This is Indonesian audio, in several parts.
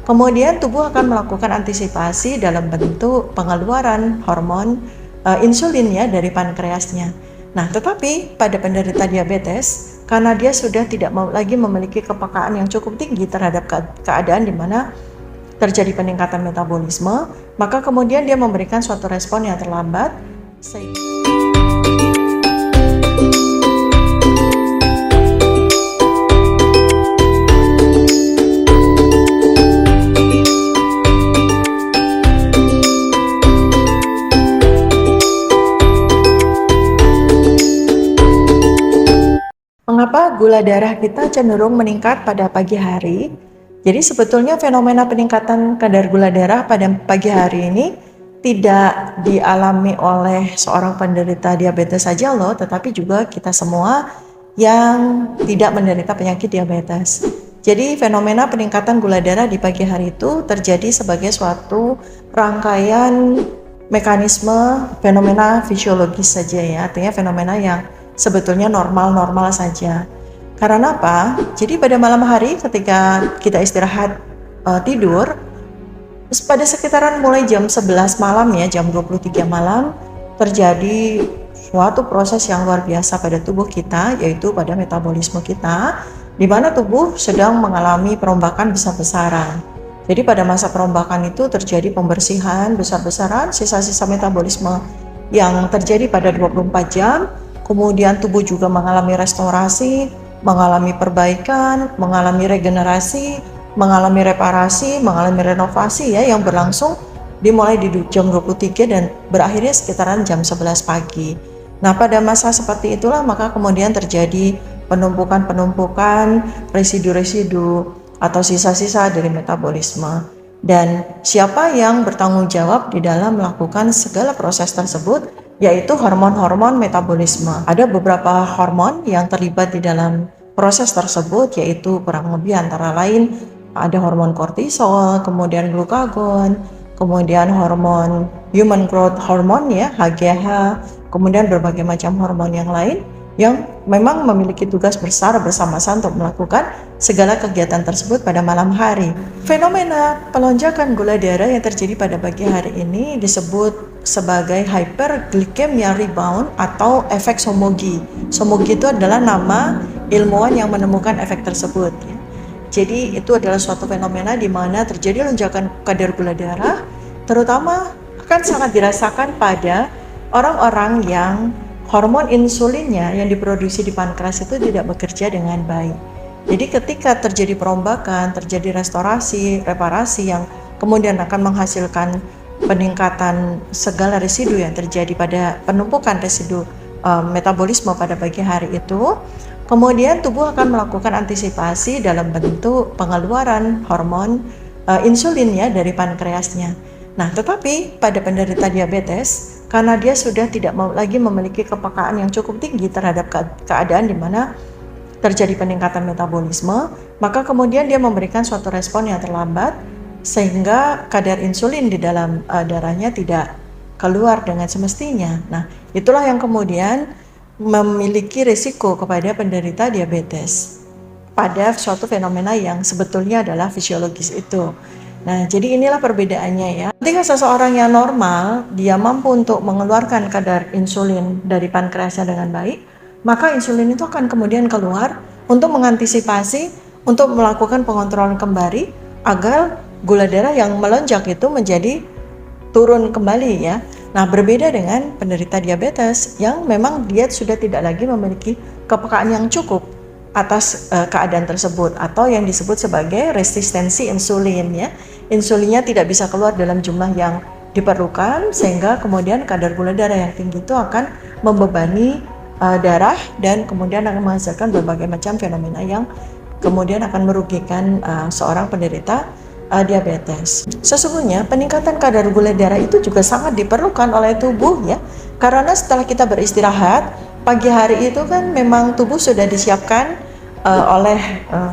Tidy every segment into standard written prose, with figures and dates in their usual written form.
Kemudian tubuh akan melakukan antisipasi dalam bentuk pengeluaran hormon insulin ya dari pankreasnya. Nah, tetapi pada penderita diabetes, karena dia sudah tidak lagi memiliki kepekaan yang cukup tinggi terhadap keadaan di mana terjadi peningkatan metabolisme, maka kemudian dia memberikan suatu respon yang terlambat. Mengapa gula darah kita cenderung meningkat pada pagi hari? Jadi sebetulnya fenomena peningkatan kadar gula darah pada pagi hari ini tidak dialami oleh seorang penderita diabetes saja loh, tetapi juga kita semua yang tidak menderita penyakit diabetes. Jadi fenomena peningkatan gula darah di pagi hari itu terjadi sebagai suatu rangkaian mekanisme fenomena fisiologis saja ya, artinya fenomena yang sebetulnya normal-normal saja. Karena apa? Jadi pada malam hari ketika kita istirahat tidur, pada sekitaran mulai jam 11 malam ya, jam 23 malam, terjadi suatu proses yang luar biasa pada tubuh kita, yaitu pada metabolisme kita, di mana tubuh sedang mengalami perombakan besar-besaran. Jadi pada masa perombakan itu terjadi pembersihan besar-besaran, sisa-sisa metabolisme yang terjadi pada 24 jam, kemudian tubuh juga mengalami restorasi, mengalami perbaikan, mengalami regenerasi, mengalami reparasi, mengalami renovasi ya yang berlangsung dimulai di jam 23 dan berakhirnya sekitaran jam 11 pagi. Nah, pada masa seperti itulah maka kemudian terjadi penumpukan residu-residu atau sisa-sisa dari metabolisme. Dan siapa yang bertanggung jawab di dalam melakukan segala proses tersebut? Yaitu hormon-hormon metabolisme. Ada beberapa hormon yang terlibat di dalam proses tersebut, yaitu kurang lebih antara lain ada hormon kortisol, kemudian glukagon, kemudian hormon human growth hormone ya, HGH, kemudian berbagai macam hormon yang lain yang memang memiliki tugas besar bersama-sama untuk melakukan segala kegiatan tersebut pada malam hari. Fenomena pelonjakan gula darah yang terjadi pada pagi hari ini disebut sebagai hyperglycemia rebound atau efek Somogy. Somogy itu adalah nama ilmuwan yang menemukan efek tersebut. Ya. Jadi itu adalah suatu fenomena di mana terjadi lonjakan kadar gula darah, terutama akan sangat dirasakan pada orang-orang yang hormon insulinnya yang diproduksi di pankreas itu tidak bekerja dengan baik. Jadi ketika terjadi perombakan, terjadi restorasi, reparasi yang kemudian akan menghasilkan peningkatan segala residu yang terjadi pada penumpukan residu metabolisme pada pagi hari itu, kemudian tubuh akan melakukan antisipasi dalam bentuk pengeluaran hormon insulin ya dari pankreasnya. Nah, tetapi pada penderita diabetes, karena dia sudah tidak lagi memiliki kepekaan yang cukup tinggi terhadap keadaan di mana terjadi peningkatan metabolisme, maka kemudian dia memberikan suatu respon yang terlambat sehingga kadar insulin di dalam darahnya tidak keluar dengan semestinya. Nah, itulah yang kemudian memiliki risiko kepada penderita diabetes pada suatu fenomena yang sebetulnya adalah fisiologis itu. Nah, jadi inilah perbedaannya ya. Ketika seseorang yang normal, dia mampu untuk mengeluarkan kadar insulin dari pankreasnya dengan baik, maka insulin itu akan kemudian keluar untuk mengantisipasi, untuk melakukan pengontrolan kembali agar gula darah yang melonjak itu menjadi turun kembali ya. Nah, berbeda dengan penderita diabetes yang memang dia sudah tidak lagi memiliki kepekaan yang cukup atas keadaan tersebut atau yang disebut sebagai resistensi insulin ya. Insulinnya tidak bisa keluar dalam jumlah yang diperlukan sehingga kemudian kadar gula darah yang tinggi itu akan membebani darah dan kemudian akan menghasilkan berbagai macam fenomena yang kemudian akan merugikan seorang penderita diabetes. Sesungguhnya peningkatan kadar gula darah itu juga sangat diperlukan oleh tubuh ya, karena setelah kita beristirahat pagi hari itu kan memang tubuh sudah disiapkan oleh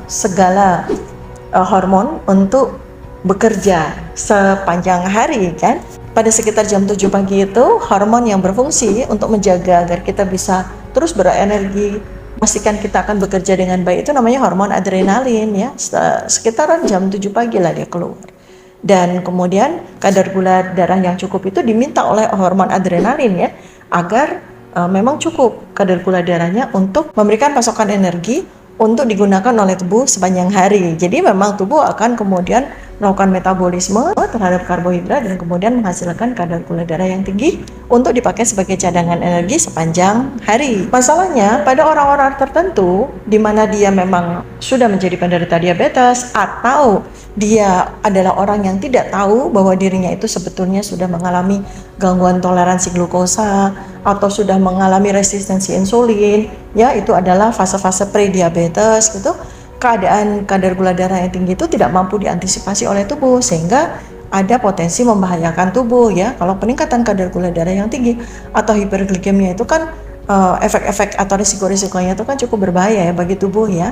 segala hormon untuk bekerja sepanjang hari kan. Pada sekitar jam 7 pagi itu hormon yang berfungsi untuk menjaga agar kita bisa terus berenergi, pastikan kita akan bekerja dengan baik, itu namanya hormon adrenalin ya. Sekitaran jam 7 pagi lah dia keluar. Dan kemudian kadar gula darah yang cukup itu diminta oleh hormon adrenalin ya, agar memang cukup kadar gula darahnya untuk memberikan pasokan energi untuk digunakan oleh tubuh sepanjang hari. Jadi memang tubuh akan kemudian melakukan metabolisme terhadap karbohidrat dan kemudian menghasilkan kadar gula darah yang tinggi untuk dipakai sebagai cadangan energi sepanjang hari. Masalahnya pada orang-orang tertentu di mana dia memang sudah menjadi penderita diabetes atau dia adalah orang yang tidak tahu bahwa dirinya itu sebetulnya sudah mengalami gangguan toleransi glukosa atau sudah mengalami resistensi insulin, ya itu adalah fase-fase pre-diabetes gitu. Keadaan kadar gula darah yang tinggi itu tidak mampu diantisipasi oleh tubuh sehingga ada potensi membahayakan tubuh ya. Kalau peningkatan kadar gula darah yang tinggi atau hiperglikemia itu kan efek-efek atau risiko-risikonya itu kan cukup berbahaya ya bagi tubuh ya.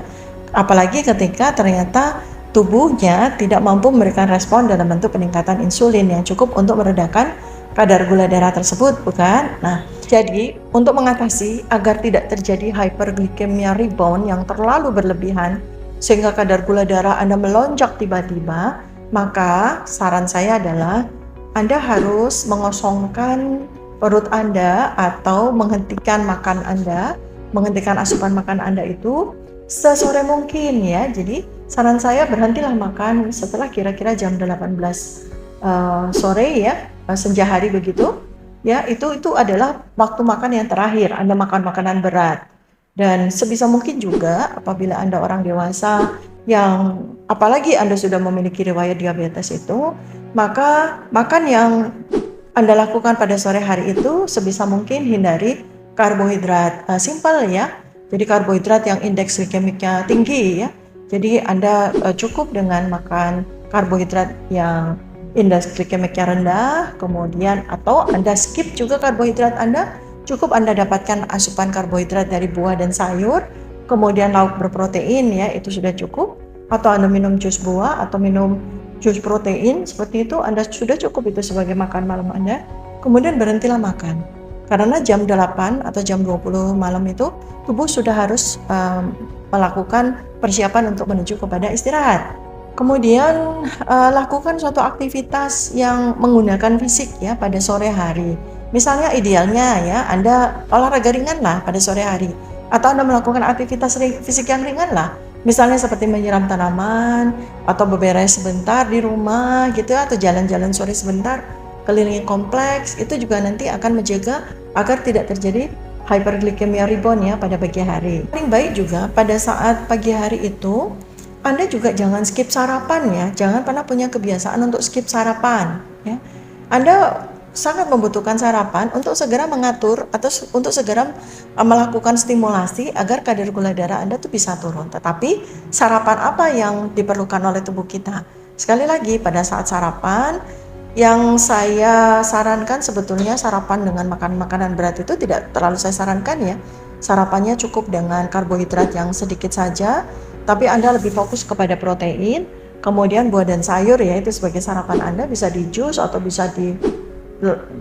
Apalagi ketika ternyata tubuhnya tidak mampu memberikan respon dalam bentuk peningkatan insulin yang cukup untuk meredakan kadar gula darah tersebut, bukan? Nah, jadi untuk mengatasi agar tidak terjadi hyperglycemia rebound yang terlalu berlebihan sehingga kadar gula darah Anda melonjak tiba-tiba, maka saran saya adalah Anda harus mengosongkan perut Anda atau menghentikan makan Anda, menghentikan asupan makan Anda itu sesore mungkin ya. Jadi saran saya berhentilah makan setelah kira-kira jam 18 sore ya, senja hari begitu. Ya, itu adalah waktu makan yang terakhir Anda makan makanan berat. Dan sebisa mungkin juga apabila Anda orang dewasa yang apalagi Anda sudah memiliki riwayat diabetes itu, maka makan yang Anda lakukan pada sore hari itu sebisa mungkin hindari karbohidrat simpel ya. Jadi karbohidrat yang indeks glikemiknya tinggi ya. Jadi Anda cukup dengan makan karbohidrat yang indeks glikemiknya rendah, kemudian atau Anda skip juga karbohidrat Anda, cukup Anda dapatkan asupan karbohidrat dari buah dan sayur, kemudian lauk berprotein ya, itu sudah cukup, atau Anda minum jus buah atau minum jus protein, seperti itu Anda sudah cukup itu sebagai makan malam Anda, kemudian berhentilah makan. Karena jam 8 atau jam 20 malam itu tubuh sudah harus melakukan persiapan untuk menuju kepada istirahat. Kemudian lakukan suatu aktivitas yang menggunakan fisik ya pada sore hari. Misalnya idealnya ya Anda olahraga ringan lah pada sore hari, atau Anda melakukan aktivitas fisik yang ringan lah. Misalnya seperti menyiram tanaman atau beberes sebentar di rumah gitu atau jalan-jalan sore sebentar keliling kompleks, itu juga nanti akan menjaga agar tidak terjadi hyperglycemia rebound ya pada pagi hari. Paling baik juga pada saat pagi hari itu Anda juga jangan skip sarapan ya, jangan pernah punya kebiasaan untuk skip sarapan ya. Anda sangat membutuhkan sarapan untuk segera mengatur atau untuk segera melakukan stimulasi agar kadar gula darah Anda tuh bisa turun. Tetapi sarapan apa yang diperlukan oleh tubuh kita? Sekali lagi pada saat sarapan yang saya sarankan sebetulnya sarapan dengan makan makanan berat itu tidak terlalu saya sarankan ya. Sarapannya cukup dengan karbohidrat yang sedikit saja, tapi Anda lebih fokus kepada protein, kemudian buah dan sayur ya, itu sebagai sarapan Anda, bisa di jus atau bisa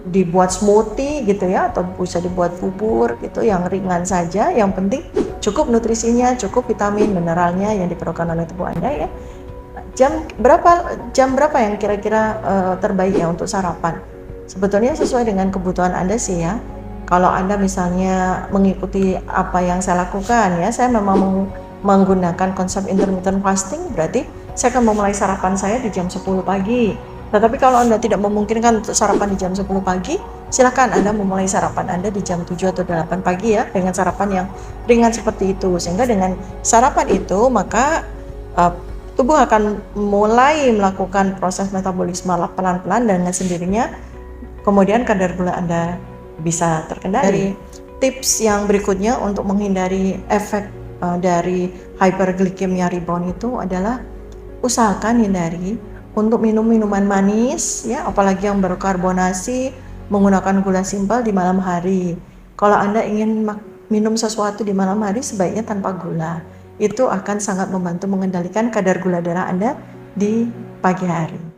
dibuat smoothie gitu ya, atau bisa dibuat bubur gitu yang ringan saja, yang penting cukup nutrisinya, cukup vitamin, mineralnya yang diperlukan oleh tubuh Anda ya. Jam berapa yang kira-kira terbaik ya untuk sarapan? Sebetulnya sesuai dengan kebutuhan Anda sih ya. Kalau Anda misalnya mengikuti apa yang saya lakukan ya, saya memang menggunakan konsep intermittent fasting, berarti saya akan memulai sarapan saya di jam 10 pagi. Tetapi kalau Anda tidak memungkinkan untuk sarapan di jam 10 pagi, silakan Anda memulai sarapan Anda di jam 7 atau 8 pagi ya, dengan sarapan yang ringan seperti itu. Sehingga dengan sarapan itu, maka tubuh akan mulai melakukan proses metabolisme pelan-pelan dan dengan sendirinya kemudian kadar gula Anda bisa terkendali. Tips yang berikutnya untuk menghindari efek dari hyperglycemia rebound itu adalah usahakan hindari untuk minum minuman manis ya, apalagi yang berkarbonasi, menggunakan gula simpel di malam hari. Kalau Anda ingin minum sesuatu di malam hari sebaiknya tanpa gula. Itu akan sangat membantu mengendalikan kadar gula darah Anda di pagi hari.